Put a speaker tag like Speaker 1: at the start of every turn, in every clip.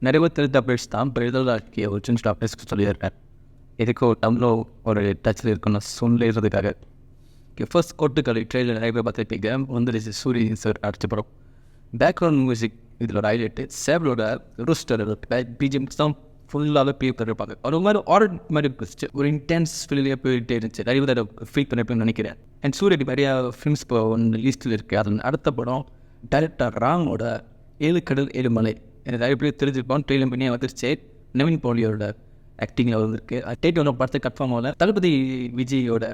Speaker 1: நிறைய பேர் தெரிஞ்ச அப்டேட்ஸ் தான். இப்போ எழுதலாக்கி ஒரு சின்ன அப்டேட்ஸ்க்கு சொல்லியிருக்கேன். இதுக்கு ஒரு டம்ளோ ஒரு டச்சில் இருக்கணும் சொல்லிடுறதுக்காக. ஃபர்ஸ்ட் கோட்டுக்கலை ட்ரெயிலர் நிறைய பேர் பார்த்துருப்பீங்க. வந்துடுச்சு சூரிய சார் அடிச்ச படம். பேக்ரவுண்ட் மியூசிக் இதில் ஒரு ஹைலைட்டு. சேவலோட ரூஸ்டர் பிஜிஎம்ஸ் தான் ஃபுல்லாகவே பே பண்ணிருப்பாங்க. ஒரு மாதிரி ஆர்ட் மாதிரி இருந்துச்சு. ஒரு இன்டென்ஸ் ஃபீலியாக போயிட்டே இருந்துச்சு. நிறைய பேர் அதை ஃபீல் பண்ணிருப்பேன்னு நினைக்கிறேன். அண்ட் சூரியடி நிறையா ஃபிலிம்ஸ் இப்போ ஒன்று லிஸ்ட்டில் இருக்குது. அது அடுத்த படம் டைரக்டர் ராமோட 7 கடல் 7 மலை. எனக்கு நிறைய பேர் தெரிஞ்சுருப்போம். ட்ரெயிலர் பண்ணியே வந்துருச்சு. நவீன் பாலியோட ஆக்டிங்கில் வந்துருக்கு. டேட் ஒன்று படத்தை கன்ஃபார்ம் ஆகல. தளபதி விஜயோட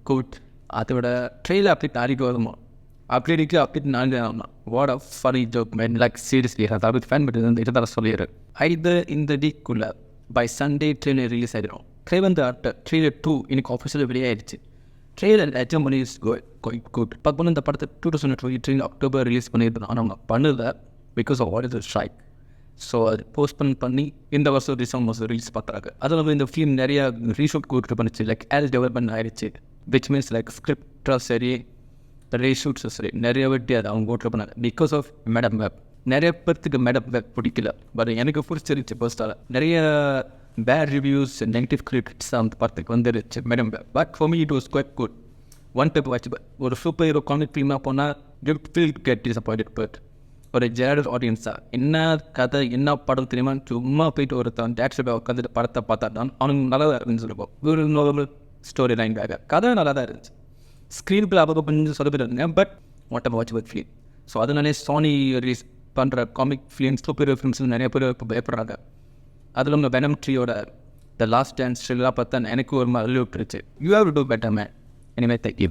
Speaker 1: கோட் அதோட ட்ரெயிலர் அப்டேட் நாளைக்கு வருமா? அப்டேட் நாளைக்கு ஆகணும். What of funny joke man, like seriously Thalapathy fan but இதை தான் சொல்லிடுறேன். ஐதர் இந்த வீக்குள்ளே பை சண்டே ட்ரெயிலர் ரிலீஸ் ஆகிடும். ட்ரெயிலர் ட்ரெயிலர் 2 இன்னைக்கு ஆஃபீஸில் வெளியாகிடுச்சு. ட்ரெயிலர் மணி இஸ் குட். பார்க்கணும் இந்த படத்தை 2023 அக்டோபர் ரிலீஸ் பண்ணியிருந்தோம். ஆனால் அவங்க பண்ணல because of what is strike. So அது போஸ்ட்போன் பண்ணி இந்த வருஷம் டிசம்பர் மாதம் ரிலீஸ் பார்க்குறாங்க. அதுவும் இல்லாமல் இந்த ஃபிலிம் நிறையா ரீஷூட் கூட்டு பண்ணிச்சு. லைக் ஆஸ் டெவலப்மெண்ட் ஆயிடுச்சு. விச் மீன்ஸ் லைக் ஸ்கிரிப்டாக சரி ரீஷூட்ஸும் சரி நிறைய வாட்டி அது அவங்க ஓட்டு பண்ணாங்க பிகாஸ் ஆஃப் மேடம் வெப். நிறைய பேர்த்துக்கு மேடம் வெப் பிடிக்கல. பட் எனக்கு பிடிச்சிருச்சு பர்ஸ்டால். நிறைய பேட் ரிவ்யூஸ் நெகட்டிவ் கிரிட்டிக்ஸ் அந்த படத்துக்கு வந்துருச்சு மேடம் வெப். But for me it was quite good. One time watch. ஒரு சூப்பர் ஹீரோ காமிக் ஃபிலிமாக போனால் you feel get disappointed. But ஒரு ஜெனரல் ஆடியன்ஸாக என்ன கதை என்ன படம் தெரியுமா சும்மா போயிட்டு ஒருத்தன் டேக்ஸில் உட்காந்துட்டு படத்தை பார்த்தா தான் அவனுக்கு நல்லா தான் இருந்துச்சு. சொல்லுவோம் ஒரு நார்மல் ஸ்டோரி லைன்காக கதை நல்லா தான் இருந்துச்சு. ஸ்க்ரீன் பிளே அப்போ கொஞ்சம் சொல்லப்படுறாங்க. But whatever watch with film. So அதனாலே சோனி ரிலீஸ் பண்ணுற comic films super hero films நிறைய பேர் இப்போ பயப்படுறாங்க. அதில் நம்ம வெனம் ட்ரீயோட த லாஸ்ட் டான்ஸ் ட்ரெயிலாக பார்த்தா எனக்கு ஒரு மாதிரி விட்டுருச்சு. You have to do better man. இனிமேல் தேங்க்யூ.